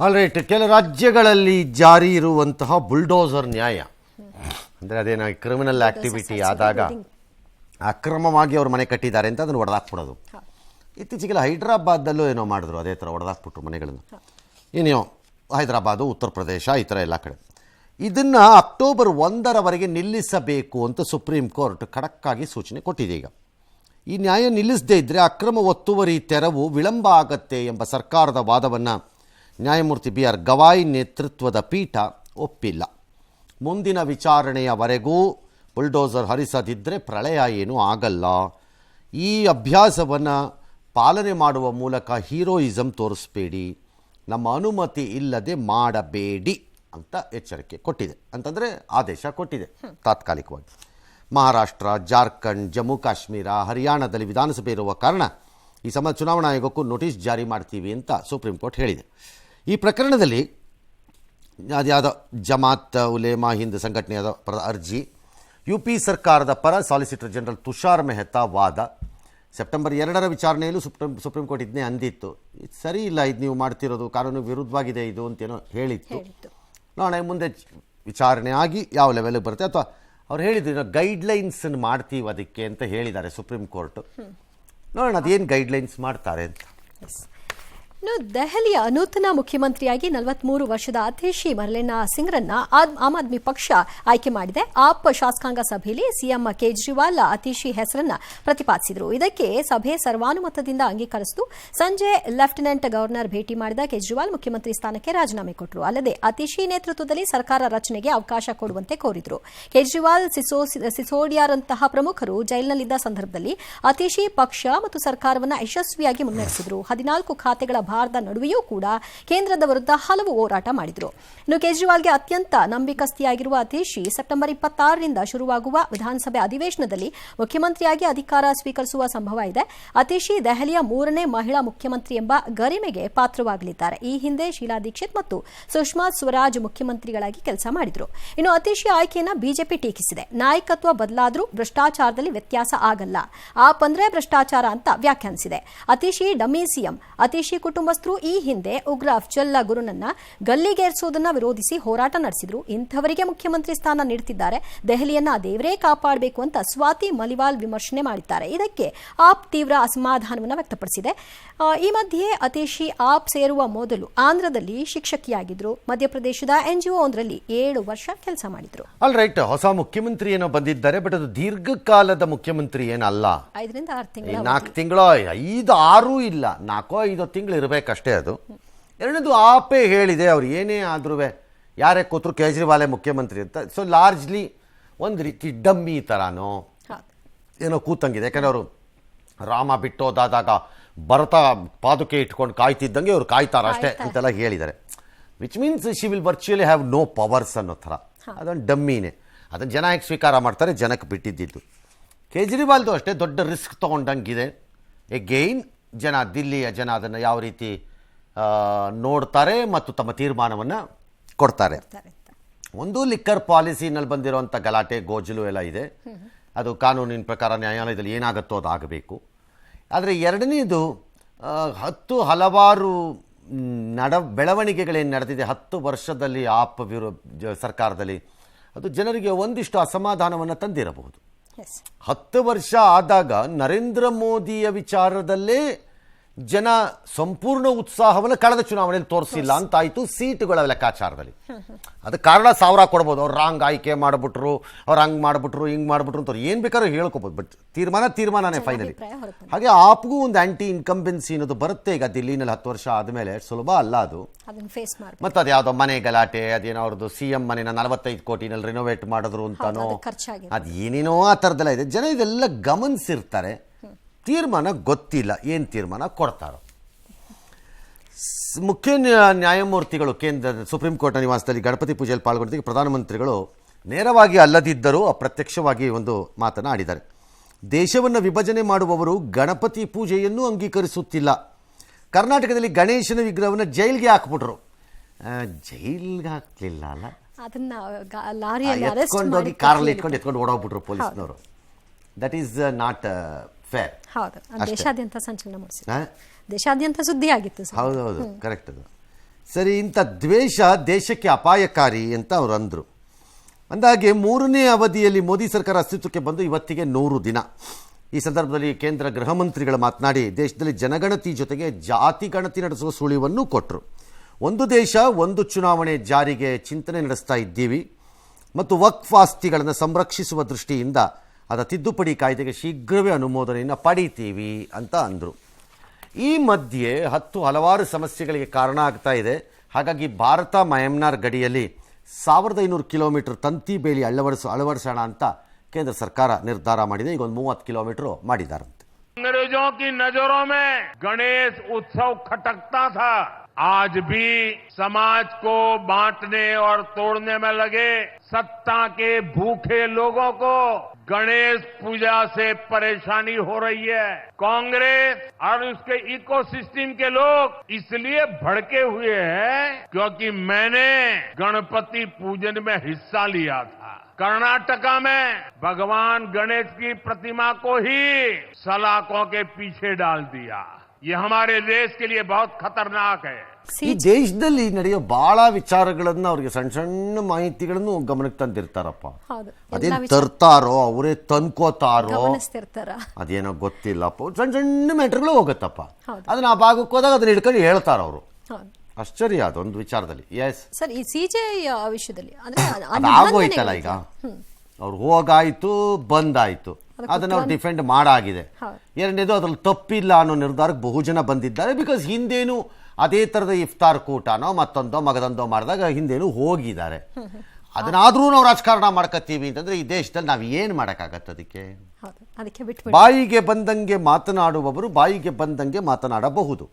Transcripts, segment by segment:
All right, ಕೆಲ ರಾಜ್ಯಗಳಲ್ಲಿ ಜಾರಿ ಇರುವಂತಹ ಬುಲ್ಡೋಸರ್ ನ್ಯಾಯ ಅಂದರೆ ಅದೇನೋ ಕ್ರಿಮಿನಲ್ ಆಕ್ಟಿವಿಟಿ ಆದಾಗ ಅಕ್ರಮವಾಗಿ ಅವ್ರ ಮನೆ ಕಟ್ಟಿದ್ದಾರೆ ಅಂತ ಅದನ್ನು ಹೊಡೆದಾಕ್ಬಿಡೋದು. ಇತ್ತೀಚೆಗೆಲ್ಲ ಹೈದ್ರಾಬಾದಲ್ಲೂ ಏನೋ ಮಾಡಿದ್ರು, ಅದೇ ಥರ ಹೊಡೆದಾಕ್ಬಿಟ್ರು ಮನೆಗಳನ್ನು. ಏನೋ ಹೈದರಾಬಾದು, ಉತ್ತರ ಪ್ರದೇಶ, ಈ ಥರ ಎಲ್ಲ ಕಡೆ. ಇದನ್ನು ಅಕ್ಟೋಬರ್ 1ರವರೆಗೆ ನಿಲ್ಲಿಸಬೇಕು ಅಂತ ಸುಪ್ರೀಂ ಕೋರ್ಟ್ ಖಡಕ್ಕಾಗಿ ಸೂಚನೆ ಕೊಟ್ಟಿದೆ. ಈಗ ಈ ನ್ಯಾಯ ನಿಲ್ಲಿಸದೇ ಇದ್ದರೆ ಅಕ್ರಮ ಒತ್ತುವರಿ ತೆರವು ವಿಳಂಬ ಆಗತ್ತೆ ಎಂಬ ಸರ್ಕಾರದ ವಾದವನ್ನು ನ್ಯಾಯಮೂರ್ತಿ BR ಗವಾಯ್ ನೇತೃತ್ವದ ಪೀಠ ಒಪ್ಪಿಲ್ಲ. ಮುಂದಿನ ವಿಚಾರಣೆಯವರೆಗೂ ಬುಲ್ಡೋಸರ್ ಹರಿಸದಿದ್ದರೆ ಪ್ರಳಯ ಏನೂ ಆಗಲ್ಲ. ಈ ಅಭ್ಯಾಸವನ್ನು ಪಾಲನೆ ಮಾಡುವ ಮೂಲಕ ಹೀರೋಯಿಸಮ್ ತೋರಿಸಬೇಡಿ, ನಮ್ಮ ಅನುಮತಿ ಇಲ್ಲದೆ ಮಾಡಬೇಡಿ ಅಂತ ಎಚ್ಚರಿಕೆ ಕೊಟ್ಟಿದೆ, ಅಂತಂದರೆ ಆದೇಶ ಕೊಟ್ಟಿದೆ ತಾತ್ಕಾಲಿಕವಾಗಿ. ಮಹಾರಾಷ್ಟ್ರ, ಜಾರ್ಖಂಡ್, ಜಮ್ಮು ಕಾಶ್ಮೀರ, ಹರಿಯಾಣದಲ್ಲಿ ವಿಧಾನಸಭೆ ಇರುವ ಕಾರಣ ಈ ಸಂಬಂಧ ಚುನಾವಣಾ ಆಯೋಗಕ್ಕೂ ನೋಟಿಸ್ ಜಾರಿ ಮಾಡ್ತೀವಿ ಅಂತ ಸುಪ್ರೀಂ ಕೋರ್ಟ್ ಹೇಳಿದೆ. ಈ ಪ್ರಕರಣದಲ್ಲಿ ಅದ್ಯಾವುದೋ ಜಮಾತ್ ಉಲೇಮಾ ಹಿಂದ್ ಸಂಘಟನೆಯಾದ ಅರ್ಜಿ, UP ಸರ್ಕಾರದ ಪರ ಸಾಲಿಸಿಟರ್ ಜನರಲ್ ತುಷಾರ್ ಮೆಹ್ತಾ ವಾದ, ಸೆಪ್ಟೆಂಬರ್ 2ರ ವಿಚಾರಣೆಯಲ್ಲೂ ಸುಪ್ರೀಂ ಕೋರ್ಟ್ ಇದನ್ನೇ ಅಂದಿತ್ತು. ಇದು ಸರಿ ಇಲ್ಲ, ಇದು ನೀವು ಮಾಡ್ತಿರೋದು ಕಾನೂನು ವಿರುದ್ಧವಾಗಿದೆ ಇದು ಅಂತೇನೋ ಹೇಳಿತ್ತು. ನೋಡೋಣ ಮುಂದೆ ವಿಚಾರಣೆ ಆಗಿ ಯಾವ ಲೆವೆಲ್ಗೆ ಬರುತ್ತೆ, ಅಥವಾ ಅವ್ರು ಹೇಳಿದ್ರು ಗೈಡ್ಲೈನ್ಸನ್ನು ಮಾಡ್ತೀವಿ ಅದಕ್ಕೆ ಅಂತ ಹೇಳಿದ್ದಾರೆ ಸುಪ್ರೀಂ ಕೋರ್ಟ್. ನೋಡೋಣ ಅದೇನು ಗೈಡ್ಲೈನ್ಸ್ ಮಾಡ್ತಾರೆ ಅಂತ. ದೆಹಲಿಯ ನೂತನ ಮುಖ್ಯಮಂತ್ರಿಯಾಗಿ 43 ವರ್ಷದ ಅತೀಶಿ ಮರ್ಲೆನಾ ಸಿಂಗ್ರನ್ನ ಆಮ್ ಆದ್ಮಿ ಪಕ್ಷ ಆಯ್ಕೆ ಮಾಡಿದೆ. ಆಪ್ ಶಾಸಕಾಂಗ ಸಭೆಯಲ್ಲಿ ಸಿಎಂ ಕೇಜ್ರಿವಾಲ್ ಅತೀಶಿ ಹೆಸರನ್ನ ಪ್ರತಿಪಾದಿಸಿದರು. ಇದಕ್ಕೆ ಸಭೆ ಸರ್ವಾನುಮತದಿಂದ ಅಂಗೀಕರಿಸಿತು. ಸಂಜೆ ಲೆಫ್ಟಿನೆಂಟ್ ಗವರ್ನರ್ ಭೇಟಿ ಮಾಡಿದ ಕೇಜ್ರಿವಾಲ್ ಮುಖ್ಯಮಂತ್ರಿ ಸ್ಥಾನಕ್ಕೆ ರಾಜೀನಾಮೆ ಕೊಟ್ಟರು. ಅಲ್ಲದೆ ಅತೀಶಿ ನೇತೃತ್ವದಲ್ಲಿ ಸರ್ಕಾರ ರಚನೆಗೆ ಅವಕಾಶ ಕೊಡುವಂತೆ ಕೋರಿದರು. ಕೇಜ್ರಿವಾಲ್, ಸಿಸೋಡಿಯಾರಂತಹ ಪ್ರಮುಖರು ಜೈಲಿನಲ್ಲಿದ್ದ ಸಂದರ್ಭದಲ್ಲಿ ಅತೀಶಿ ಪಕ್ಷ ಮತ್ತು ಸರ್ಕಾರವನ್ನು ಯಶಸ್ವಿಯಾಗಿ ಮುನ್ನಡೆಸಿದರು. 14 ಖಾತೆಗಳ ಭಾರದ ನಡುವೆಯೂ ಕೂಡ ಕೇಂದ್ರದ ವಿರುದ್ಧ ಹಲವು ಹೋರಾಟ ಮಾಡಿದರು. ಇನ್ನು ಕೇಜ್ರಿವಾಲ್ಗೆ ಅತ್ಯಂತ ನಂಬಿಕಸ್ತಿಯಾಗಿರುವ ಅತೀಶಿ ಸೆಪ್ಟೆಂಬರ್ 26ರಿಂದ ಶುರುವಾಗುವ ವಿಧಾನಸಭೆ ಅಧಿವೇಶನದಲ್ಲಿ ಮುಖ್ಯಮಂತ್ರಿಯಾಗಿ ಅಧಿಕಾರ ಸ್ವೀಕರಿಸುವ ಸಂಭವ ಇದೆ. ಅತೀಶಿ ದೆಹಲಿಯ 3ನೇ ಮಹಿಳಾ ಮುಖ್ಯಮಂತ್ರಿ ಎಂಬ ಗರಿಮೆಗೆ ಪಾತ್ರವಾಗಲಿದ್ದಾರೆ. ಈ ಹಿಂದೆ ಶೀಲಾ ದೀಕ್ಷಿತ್ ಮತ್ತು ಸುಷ್ಮಾ ಸ್ವರಾಜ್ ಮುಖ್ಯಮಂತ್ರಿಗಳಾಗಿ ಕೆಲಸ ಮಾಡಿದರು. ಇನ್ನು ಅತೀಶಿ ಆಯ್ಕೆಯನ್ನು ಬಿಜೆಪಿ ಟೀಕಿಸಿದೆ. ನಾಯಕತ್ವ ಬದಲಾದರೂ ಭ್ರಷ್ಟಾಚಾರದಲ್ಲಿ ವ್ಯತ್ಯಾಸ ಆಗಲ್ಲ, ಆಪ್ ಅಂದ್ರೆ ಭ್ರಷ್ಟಾಚಾರ ಅಂತ ವ್ಯಾಖ್ಯಾನಿಸಿದೆ. ಅತೀಶಿ ಡಮ್ಮಿ ಸಿಎಂ. ಅತೀಶಿ ಕುಟುಂಬಸ್ಥರು ಈ ಹಿಂದೆ ಉಗ್ರ ಅಫ್ಜಲ್ ಗುರುನನ್ನ ಗಲ್ಲಿಗೇರಿಸುವುದನ್ನು ವಿರೋಧಿಸಿ ಹೋರಾಟ ನಡೆಸಿದ್ರು. ಇಂಥವರಿಗೆ ಮುಖ್ಯಮಂತ್ರಿ ಸ್ಥಾನ ನೀಡುತ್ತಿದ್ದಾರೆ. ದೆಹಲಿಯನ್ನ ದೇವರೇ ಕಾಪಾಡಬೇಕು ಅಂತ ಸ್ವಾತಿ ಮಲಿವಾಲ್ ವಿಮರ್ಶನೆ ಮಾಡಿದ್ದಾರೆ. ಇದಕ್ಕೆ ಆಪ್ ತೀವ್ರ ಅಸಮಾಧಾನವನ್ನು ವ್ಯಕ್ತಪಡಿಸಿದೆ. ಈ ಮಧ್ಯೆ ಅತೀಶಿ ಆಪ್ ಸೇರುವ ಮೊದಲು ಆಂಧ್ರದಲ್ಲಿ ಶಿಕ್ಷಕಿಯಾಗಿದ್ರು. ಮಧ್ಯಪ್ರದೇಶದ NGO ಒಂದರಲ್ಲಿ 7 ವರ್ಷ ಕೆಲಸ ಮಾಡಿದ್ರು. ಆಲ್ ರೈಟ್, ಹೊಸ ಮುಖ್ಯಮಂತ್ರಿ ಏನೋ ಬಂದಿದ್ದಾರೆ, ಬಟ್ ಅದು ದೀರ್ಘಕಾಲದ ಮುಖ್ಯಮಂತ್ರಿ ಏನಲ್ಲ. 5ರಿಂದ 6 ತಿಂಗಳು, 4 ತಿಂಗಳು, 5, 6 ಇಲ್ಲ, 4-5 ತಿಂಗಳು ಇರಬೇಕಷ್ಟೇ. ಅದು ಎರಡನೇದು ಆಪೇ ಹೇಳಿದೆ, ಅವ್ರು ಏನೇ ಆದ್ರೂ ಯಾರೇ ಕೂತ್ರು ಕೇಜ್ರಿವಾಲೇ ಮುಖ್ಯಮಂತ್ರಿ ಅಂತ. ಸೊ ಲಾರ್ಜ್ಲಿ ಒಂದು ರೀತಿ ಡಮ್ಮಿ ಥರನೋ ಏನೋ ಕೂತಂಗಿದೆ. ಯಾಕಂದ್ರೆ ಅವರು ರಾಮ ಬಿಟ್ಟೋದಾದಾಗ ಭರತ ಪಾದುಕೆ ಇಟ್ಕೊಂಡು ಕಾಯ್ತಿದ್ದಂಗೆ ಅವ್ರು ಕಾಯ್ತಾರ ಅಷ್ಟೇ ಅಂತೆಲ್ಲ ಹೇಳಿದ್ದಾರೆ. Which means she will virtually have no powers ಅನ್ನೋ ಥರ. ಅದೊಂದು ಡಮ್ಮಿನೇ. ಅದನ್ನು ಜನ ಹೇಗೆ ಸ್ವೀಕಾರ ಮಾಡ್ತಾರೆ, ಜನಕ್ಕೆ ಬಿಟ್ಟಿದ್ದಿದ್ದು. ಕೇಜ್ರಿವಾಲ್ದು ಅಷ್ಟೇ ದೊಡ್ಡ ರಿಸ್ಕ್ ತೊಗೊಂಡಂಗಿದೆ. ಎಗೈನ್ ದಿಲ್ಲಿಯ ಜನ ಅದನ್ನು ಯಾವ ರೀತಿ ನೋಡ್ತಾರೆ ಮತ್ತು ತಮ್ಮ ತೀರ್ಮಾನವನ್ನು ಕೊಡ್ತಾರೆ. ಒಂದು ಲಿಕ್ಕರ್ ಪಾಲಿಸಿನಲ್ಲಿ ಬಂದಿರೋಂಥ ಗಲಾಟೆ ಗೋಜಲು ಎಲ್ಲ ಇದೆ. ಅದು ಕಾನೂನಿನ ಪ್ರಕಾರ ನ್ಯಾಯಾಲಯದಲ್ಲಿ ಏನಾಗುತ್ತೋ ಅದು ಆಗಬೇಕು. ಆದರೆ ಎರಡನೇದು ಹಲವಾರು ಬೆಳವಣಿಗೆಗಳೇನು ನಡೆದಿದೆ 10 ವರ್ಷದಲ್ಲಿ ಆಪ್ ಸರ್ಕಾರದಲ್ಲಿ, ಅದು ಜನರಿಗೆ ಒಂದಿಷ್ಟು ಅಸಮಾಧಾನವನ್ನು ತಂದಿರಬಹುದು. 10 ವರ್ಷ ಆದಾಗ ನರೇಂದ್ರ ಮೋದಿಯ ವಿಚಾರದಲ್ಲೇ ಜನ ಸಂಪೂರ್ಣ ಉತ್ಸಾಹವನ್ನು ಕಳೆದ ಚುನಾವಣೆಯಲ್ಲಿ ತೋರಿಸಿಲ್ಲ ಅಂತಾಯಿತು ಸೀಟುಗಳ ಲೆಕ್ಕಾಚಾರದಲ್ಲಿ. ಅದಕ್ಕೆ ಕಾರಣ 1000 ಕೊಡ್ಬೋದು. ಅವ್ರು ರಾಂಗ್ ಆಯ್ಕೆ ಮಾಡಿಬಿಟ್ರು, ಅವ್ರು ಹಂಗೆ ಮಾಡಿಬಿಟ್ರು, ಹಿಂಗೆ ಮಾಡಿಬಿಟ್ರು ಅಂತ ಏನು ಬೇಕಾದ್ರೂ ಹೇಳ್ಕೊಬೋದು. But ತೀರ್ಮಾನನೇ finally. ಹಾಗೆ ಆಪ್ಗೂ ಒಂದು ಆ್ಯಂಟಿ ಇನ್ಕಂಬೆನ್ಸಿ ಅನ್ನೋದು ಬರುತ್ತೆ. ಈಗ ದಿಲ್ಲಿನಲ್ಲಿ 10 ವರ್ಷ ಆದಮೇಲೆ ಸುಲಭ ಅಲ್ಲ ಅದು. ಮತ್ತು ಅದು ಯಾವುದೋ ಮನೆ ಗಲಾಟೆ, ಅದೇನೋ ಅವ್ರದ್ದು CM ಮನೆನ 45 ಕೋಟಿನಲ್ಲಿ ರಿನೋವೇಟ್ ಮಾಡಿದ್ರು ಅಂತಾನೋ, ಅದು ಏನೇನೋ ಆ ಥರದ್ದೆಲ್ಲ ಇದೆ. ಜನ ಇದೆಲ್ಲ ಗಮನಿಸಿರ್ತಾರೆ. ತೀರ್ಮಾನ ಗೊತ್ತಿಲ್ಲ, ಏನು ತೀರ್ಮಾನ ಕೊಡ್ತಾರೋ. ಮುಖ್ಯ ನ್ಯಾಯಮೂರ್ತಿಗಳು ಕೇಂದ್ರ ಸುಪ್ರೀಂ ಕೋರ್ಟ್ನ ನಿವಾಸದಲ್ಲಿ ಗಣಪತಿ ಪೂಜೆಯಲ್ಲಿ ಪಾಲ್ಗೊಂಡಿದ್ದಕ್ಕೆ ಪ್ರಧಾನಮಂತ್ರಿಗಳು ನೇರವಾಗಿ ಅಲ್ಲದಿದ್ದರೂ ಅಪ್ರತ್ಯಕ್ಷವಾಗಿ ಒಂದು ಮಾತನ್ನು ಆಡಿದ್ದಾರೆ. ದೇಶವನ್ನು ವಿಭಜನೆ ಮಾಡುವವರು ಗಣಪತಿ ಪೂಜೆಯನ್ನು ಅಂಗೀಕರಿಸುತ್ತಿಲ್ಲ. ಕರ್ನಾಟಕದಲ್ಲಿ ಗಣೇಶನ ವಿಗ್ರಹವನ್ನು ಜೈಲ್ಗೆ ಹಾಕ್ಬಿಟ್ರು. ಜೈಲ್ಗೆ ಹಾಕ್ಲಿಲ್ಲ ಅಲ್ಲ, ಎತ್ಕೊಂಡೋಗಿ ಕಾರಲ್ಲಿ ಎತ್ಕೊಂಡು ಓಡೋಗ್ಬಿಟ್ರು ಪೊಲೀಸ್ನವರು. That is not fair. ಹೌದು, ದೇಶಾದ್ಯಂತ ಸಂಚಲನ ಮೂಡಿಸಿದೆ, ದೇಶಾದ್ಯಂತ ಸುದ್ದಿ ಆಗಿತ್ತು. ಹೌದೌದು, ಕರೆಕ್ಟ್. ಅದು ಸರಿ, ಇಂಥ ದ್ವೇಷ ದೇಶಕ್ಕೆ ಅಪಾಯಕಾರಿ ಅಂತ ಅವರು ಅಂದರು. ಅಂದಾಗೆ 3ನೇ ಅವಧಿಯಲ್ಲಿ ಮೋದಿ ಸರ್ಕಾರ ಅಸ್ತಿತ್ವಕ್ಕೆ ಬಂದು ಇವತ್ತಿಗೆ 100 ದಿನ. ಈ ಸಂದರ್ಭದಲ್ಲಿ ಕೇಂದ್ರ ಗೃಹ ಮಂತ್ರಿಗಳು ಮಾತನಾಡಿ ದೇಶದಲ್ಲಿ ಜನಗಣತಿ ಜೊತೆಗೆ ಜಾತಿ ಗಣತಿ ನಡೆಸುವ ಸುಳಿವನ್ನು ಕೊಟ್ಟರು. ಒಂದು ದೇಶ ಒಂದು ಚುನಾವಣೆ ಜಾರಿಗೆ ಚಿಂತನೆ ನಡೆಸ್ತಾ ಇದ್ದೀವಿ ಮತ್ತು ವಕ್ಫ್ ಆಸ್ತಿಗಳನ್ನು ಸಂರಕ್ಷಿಸುವ ದೃಷ್ಟಿಯಿಂದ ಅದರ ತಿದ್ದುಪಡಿ ಕಾಯ್ದೆಗೆ ಶೀಘ್ರವೇ ಅನುಮೋದನೆಯನ್ನು ಪಡೀತೀವಿ ಅಂತ ಅಂದರು. ಈ ಮಧ್ಯೆ ಹಲವಾರು ಸಮಸ್ಯೆಗಳಿಗೆ ಕಾರಣ ಆಗ್ತಾ ಇದೆ. ಹಾಗಾಗಿ ಭಾರತ ಮಯನ್ಮಾರ್ ಗಡಿಯಲ್ಲಿ 1500 ಕಿಲೋಮೀಟರ್ ತಂತಿ ಬೇಲಿ ಅಳವಡಿಸೋಣ ಅಂತ ಕೇಂದ್ರ ಸರ್ಕಾರ ನಿರ್ಧಾರ ಮಾಡಿದೆ. ಈಗ ಒಂದು 30 ಕಿಲೋಮೀಟರ್ ಮಾಡಿದಾರಂತೆ. अंग्रेजों की नजरों में गणेश उत्सव खटकता था. आज भी समाज को बांटने और तोड़ने में लगे सत्ता के भूखे लोगों को गणेश पूजा से परेशानी हो रही है. कांग्रेस और उसके इकोसिस्टम के लोग इसलिए भड़के हुए हैं क्योंकि मैंने गणपति पूजन में हिस्सा लिया था. कर्नाटका में भगवान गणेश की प्रतिमा को ही सलाखों के पीछे डाल दिया. ये हमारे देश के लिए बहुत खतरनाक है. ಈ ದೇಶದಲ್ಲಿ ನಡೆಯೋ ಬಹಳ ವಿಚಾರಗಳನ್ನು ಅವ್ರಿಗೆ ಸಣ್ಣ ಸಣ್ಣ ಮಾಹಿತಿಗಳನ್ನು ಗಮನಕ್ಕೆ ತಂದಿರ್ತಾರಪ್ಪ. ಅದೇನು ತರ್ತಾರೋ ಅವರೇ ತಂದ್ಕೋತಾರೋ ಅದೇನೋ ಗೊತ್ತಿಲ್ಲಪ್ಪ. ಸಣ್ಣ ಸಣ್ಣ ಮ್ಯಾಟ್ರ್ಗಳು ಹೋಗುತ್ತಪ್ಪ. ಅದನ್ನ ಆ ಭಾಗಕ್ಕೆ ಹೋದಾಗ ಅದನ್ನ ಹಿಡ್ಕೊಂಡು ಹೇಳ್ತಾರ ಅವರು. ಆಶ್ಚರ್ಯ ಅದೊಂದು ವಿಚಾರದಲ್ಲಿ. ಎಸ್ ಸರ್, ಈ ಸಿಜೆ ವಿಷಯದಲ್ಲಿ ಆಗೋಯ್ತಲ್ಲ, ಈಗ ಅವ್ರು ಹೋಗಾಯ್ತು ಬಂದಾಯ್ತು, ಅದನ್ನ ಅವ್ರು ಡಿಫೆಂಡ್ ಮಾಡಾಗಿದೆ. ಎರಡನೇದು ಅದ್ರಲ್ಲಿ ತಪ್ಪಿಲ್ಲ ಅನ್ನೋ ನಿರ್ಧಾರಕ್ಕೆ ಬಹುಜನ ಬಂದಿದ್ದಾರೆ. ಬಿಕಾಸ್ ಹಿಂದೇನು ಅದೇ ತರದ ಇಫ್ತಾರ್ ಕೂಟನೋ ಮತ್ತೊಂದೋ ಮಗದೊಂದೋ ಮಾಡಿದಾಗ ಹಿಂದೇನು ಹೋಗಿದ್ದಾರೆ. ಅದನ್ನಾದ್ರೂ ನಾವು ರಾಜಕಾರಣ ಮಾಡ್ಕತ್ತೀವಿ ಅಂತಂದ್ರೆ ಈ ದೇಶದಲ್ಲಿ ನಾವು ಏನು ಮಾಡೋಕ್ಕಾಗತ್ತೆ? ಅದಕ್ಕೆ ಬಾಯಿಗೆ ಬಂದಂಗೆ ಮಾತನಾಡುವವರು ಬಾಯಿಗೆ ಬಂದಂಗೆ ಮಾತನಾಡಬಹುದು.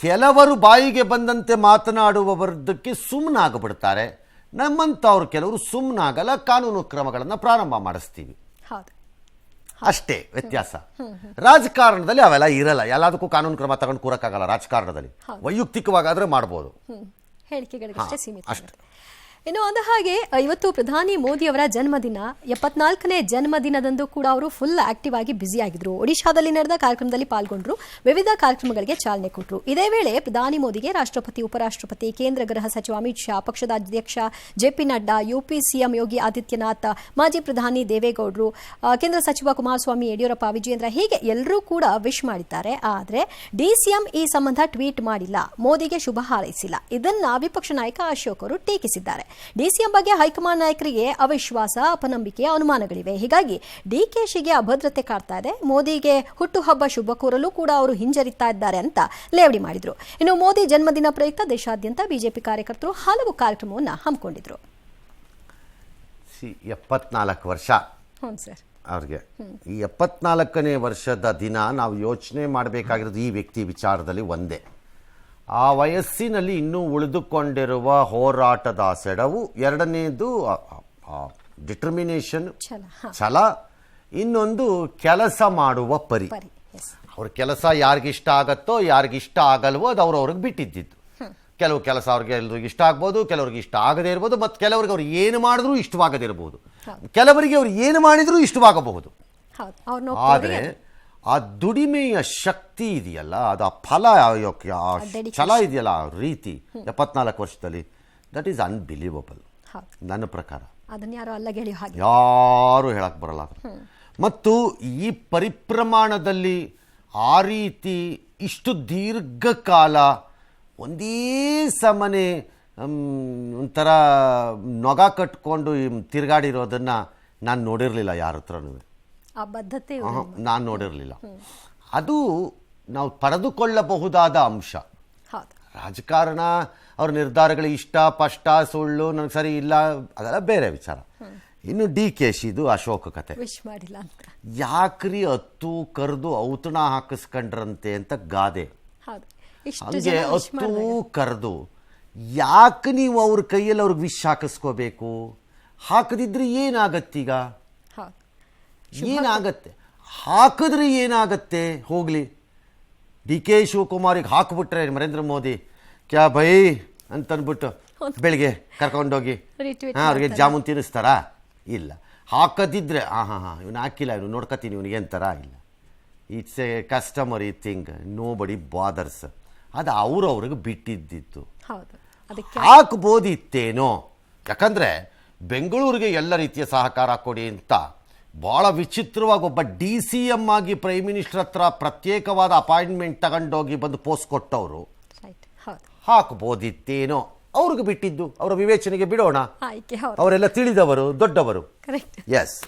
ಕೆಲವರು ಬಾಯಿಗೆ ಬಂದಂತೆ ಮಾತನಾಡುವವರದಕ್ಕೆ ಸುಮ್ಮನಾಗ್ಬಿಡ್ತಾರೆ. ನಮ್ಮಂಥವ್ರು ಕೆಲವರು ಸುಮ್ಮನಾಗಲ್ಲ, ಕಾನೂನು ಕ್ರಮಗಳನ್ನು ಪ್ರಾರಂಭ ಮಾಡಿಸ್ತೀವಿ. ಅಷ್ಟೇ ವ್ಯತ್ಯಾಸ. ರಾಜಕಾರಣದಲ್ಲಿ ಅವೆಲ್ಲ ಇರಲ್ಲ. ಎಲ್ಲದಕ್ಕೂ ಕಾನೂನು ಕ್ರಮ ತಗೊಂಡು ಕೂರಕ್ಕಾಗಲ್ಲ. ರಾಜಕಾರಣದಲ್ಲಿ ವೈಯಕ್ತಿಕವಾಗಾದ್ರೆ ಮಾಡ್ಬೋದು, ಹೇಳಿಕೆಗಳಿಗಷ್ಟೇ ಸೀಮಿತ. ಇನ್ನು ಅಂದ ಹಾಗೆ ಇವತ್ತು ಪ್ರಧಾನಿ ಮೋದಿ ಅವರ ಜನ್ಮದಿನ, 74ನೇ ಜನ್ಮದಿನದಂದು ಕೂಡ ಅವರು ಫುಲ್ ಆಕ್ಟಿವ್ ಆಗಿ ಬ್ಯುಸಿ ಆಗಿದ್ರು. ಒಡಿಶಾದಲ್ಲಿ ನಡೆದ ಕಾರ್ಯಕ್ರಮದಲ್ಲಿ ಪಾಲ್ಗೊಂಡ್ರು, ವಿವಿಧ ಕಾರ್ಯಕ್ರಮಗಳಿಗೆ ಚಾಲನೆ ಕೊಟ್ಟರು. ಇದೇ ವೇಳೆ ಪ್ರಧಾನಿ ಮೋದಿಗೆ ರಾಷ್ಟ್ರಪತಿ, ಉಪರಾಷ್ಟ್ರಪತಿ, ಕೇಂದ್ರ ಗೃಹ ಸಚಿವ ಅಮಿತ್ ಶಾ, ಪಕ್ಷದ ಅಧ್ಯಕ್ಷ JP Nadda, UP CM Yogi Adityanath, ಮಾಜಿ ಪ್ರಧಾನಿ ದೇವೇಗೌಡರು, ಕೇಂದ್ರ ಸಚಿವ ಕುಮಾರಸ್ವಾಮಿ, ಯಡಿಯೂರಪ್ಪ, ವಿಜಯೇಂದ್ರ ಹೀಗೆ ಎಲ್ಲರೂ ಕೂಡ ವಿಶ್ ಮಾಡಿದ್ದಾರೆ. ಆದರೆ ಡಿಸಿಎಂ ಈ ಸಂಬಂಧ ಟ್ವೀಟ್ ಮಾಡಿಲ್ಲ, ಮೋದಿಗೆ ಶುಭ ಹಾರೈಸಿಲ್ಲ. ಇದನ್ನ ವಿಪಕ್ಷ ನಾಯಕ ಅಶೋಕ್ ಅವರು ಟೀಕಿಸಿದ್ದಾರೆ. ಡಿಸಿಎಂ ಬಗ್ಗೆ ಹೈಕಮಾಂಡ್ ನಾಯಕರಿಗೆ ಅವಿಶ್ವಾಸ, ಅಪನಂಬಿಕೆ, ಅನುಮಾನಗಳಿವೆ. ಹೀಗಾಗಿ ಡಿಕೆಶಿಗೆ ಅಭದ್ರತೆ ಕಾಡ್ತಾ ಇದೆ. ಮೋದಿಗೆ ಹುಟ್ಟುಹಬ್ಬ ಶುಭ ಕೋರಲು ಕೂಡ ಅವರು ಹಿಂಜರಿತಾ ಇದ್ದಾರೆ ಅಂತ ಲೇವಡಿ ಮಾಡಿದ್ರು. ಇನ್ನು ಮೋದಿ ಜನ್ಮದಿನ ಪ್ರಯುಕ್ತ ದೇಶಾದ್ಯಂತ ಬಿಜೆಪಿ ಕಾರ್ಯಕರ್ತರು ಹಲವು ಕಾರ್ಯಕ್ರಮವನ್ನು ಹಮ್ಮಿಕೊಂಡಿದ್ರು. 74 ವರ್ಷ ಸರ್ ಅವ್ರಿಗೆ. ಈ 74ನೇ ವರ್ಷದ ದಿನ ನಾವು ಯೋಚನೆ ಮಾಡಬೇಕಾಗಿರೋದು ಈ ವ್ಯಕ್ತಿ ವಿಚಾರದಲ್ಲಿ ಒಂದೇ. ಆ ವಯಸ್ಸಿನಲ್ಲಿ ಇನ್ನೂ ಉಳಿದುಕೊಂಡಿರುವ ಹೋರಾಟದ ಸೆಡವು, ಎರಡನೇದು ಡಿಟರ್ಮಿನೇಷನ್, ಛಲ, ಇನ್ನೊಂದು ಕೆಲಸ ಮಾಡುವ ಪರಿ. ಅವ್ರ ಕೆಲಸ ಯಾರಿಗಿಷ್ಟ ಆಗತ್ತೋ ಯಾರಿಗಿಷ್ಟ ಆಗಲ್ವೋ ಅದು ಅವ್ರವ್ರಿಗೆ ಬಿಟ್ಟಿದ್ದಿದ್ದು. ಕೆಲವು ಕೆಲಸ ಅವ್ರಿಗೆ ಎಲ್ರಿಗೂ ಇಷ್ಟ ಆಗ್ಬೋದು, ಕೆಲವ್ರಿಗೆ ಇಷ್ಟ ಆಗದೇ ಇರ್ಬೋದು, ಮತ್ತು ಕೆಲವರಿಗೆ ಅವ್ರು ಏನು ಮಾಡಿದ್ರೂ ಇಷ್ಟವಾಗದಿರ್ಬೋದು, ಕೆಲವರಿಗೆ ಅವ್ರು ಏನು ಮಾಡಿದ್ರೂ ಇಷ್ಟವಾಗಬಹುದು. ಆದರೆ ಆ ದುಡಿಮೆಯ ಶಕ್ತಿ ಇದೆಯಲ್ಲ, ಅದು ಆ ಫಲ, ಛಲ ಇದೆಯಲ್ಲ, ಆ ರೀತಿ 74 ವರ್ಷದಲ್ಲಿ, ದಟ್ ಈಸ್ ಅನ್ಬಿಲೀವಬಲ್ ನನ್ನ ಪ್ರಕಾರ. ಯಾರು ಹೇಳಕ್ ಬರಲ್ಲ. ಮತ್ತು ಈ ಪರಿಪ್ರಮಾಣದಲ್ಲಿ ಆ ರೀತಿ ಇಷ್ಟು ದೀರ್ಘಕಾಲ ಒಂದೇ ಸಮನೆ ಒಂಥರ ನೊಗ ಕಟ್ಕೊಂಡು ತಿರುಗಾಡಿರೋದನ್ನ ನಾನು ನೋಡಿರಲಿಲ್ಲ ಯಾರ ಹತ್ರನೂ. ನಾನು ನೋಡಿರಲಿಲ್ಲ. ಅದು ನಾವು ಪಡೆದುಕೊಳ್ಳಬಹುದಾದ ಅಂಶ. ರಾಜಕಾರಣ ಅವ್ರ ನಿರ್ಧಾರಗಳು ಇಷ್ಟ ಪಷ್ಟ ಸುಳ್ಳು ನನಗೆ ಸರಿ ಇಲ್ಲ ಅದೆಲ್ಲ ಬೇರೆ ವಿಚಾರ. ಇನ್ನು ಡಿಕೆಶಿದು ಅಶೋಕ ಕತೆ ಯಾಕ್ರಿ ಹತ್ತು ಕರೆದು ಔತಣ ಹಾಕಿಸ್ಕೊಂಡ್ರಂತೆ ಅಂತ ಗಾದೆ. ಹಂಗೆ ಹತ್ತು ಕರೆದು ಯಾಕೆ ನೀವು ಅವ್ರ ಕೈಯಲ್ಲಿ ಅವ್ರಿಗೆ ವಿಷ್ ಹಾಕಿಸ್ಕೋಬೇಕು? ಹಾಕದಿದ್ರೆ ಏನಾಗತ್ತೀಗ? ಏನಾಗತ್ತೆ? ಹಾಕಿದ್ರೆ ಏನಾಗತ್ತೆ? ಹೋಗ್ಲಿ, ಡಿ ಕೆ ಶಿವಕುಮಾರಿಗೆ ಹಾಕ್ಬಿಟ್ರೆ ನರೇಂದ್ರ ಮೋದಿ ಕ್ಯಾ ಬೈ ಅಂತನ್ಬಿಟ್ಟು ಬೆಳಿಗ್ಗೆ ಕರ್ಕೊಂಡೋಗಿ ಅವ್ರಿಗೆ ಜಾಮೂನ್ ತಿನ್ನಿಸ್ತಾರಾ? ಇಲ್ಲ. ಹಾಕದಿದ್ರೆ ಇವನು ಹಾಕಿಲ್ಲ, ಇವನು ನೋಡ್ಕೊತೀನಿ ಇವನಿಗೆ ಅಂತಾರ? ಇಲ್ಲ. It's a customary thing, nobody bothers. ಅದು ಅವ್ರವ್ರಿಗೆ ಬಿಟ್ಟಿದ್ದಿತ್ತು. ಹೌದು, ಅದಕ್ಕೆ ಹಾಕ್ಬೋದಿತ್ತೇನೋ. ಯಾಕಂದರೆ ಬೆಂಗಳೂರಿಗೆ ಎಲ್ಲ ರೀತಿಯ ಸಹಕಾರ ಕೊಡಿ ಅಂತ ಭಾಳ ವಿಚಿತ್ರವಾಗಿ ಒಬ್ಬ DCM ಆಗಿ ಪ್ರೈಮ್ ಮಿನಿಸ್ಟರ್ ಹತ್ರ ಪ್ರತ್ಯೇಕವಾದ ಅಪಾಯಿಂಟ್ಮೆಂಟ್ ತಗೊಂಡೋಗಿ ಬಂದು ಪೋಸ್ಟ್ ಕೊಟ್ಟವರು ರೈಟ್. ಹೌದು, ಹಾಕ್ಬೋದಿತ್ತೇನೋ. ಅವ್ರಿಗೆ ಬಿಟ್ಟಿದ್ದು, ಅವರ ವಿವೇಚನೆಗೆ ಬಿಡೋಣ. ಆಯ್ಕೆ. ಹೌದು, ಅವರೆಲ್ಲ ತಿಳಿದವರು, ದೊಡ್ಡವರು. ಕರೆಕ್ಟ್. ಎಸ್.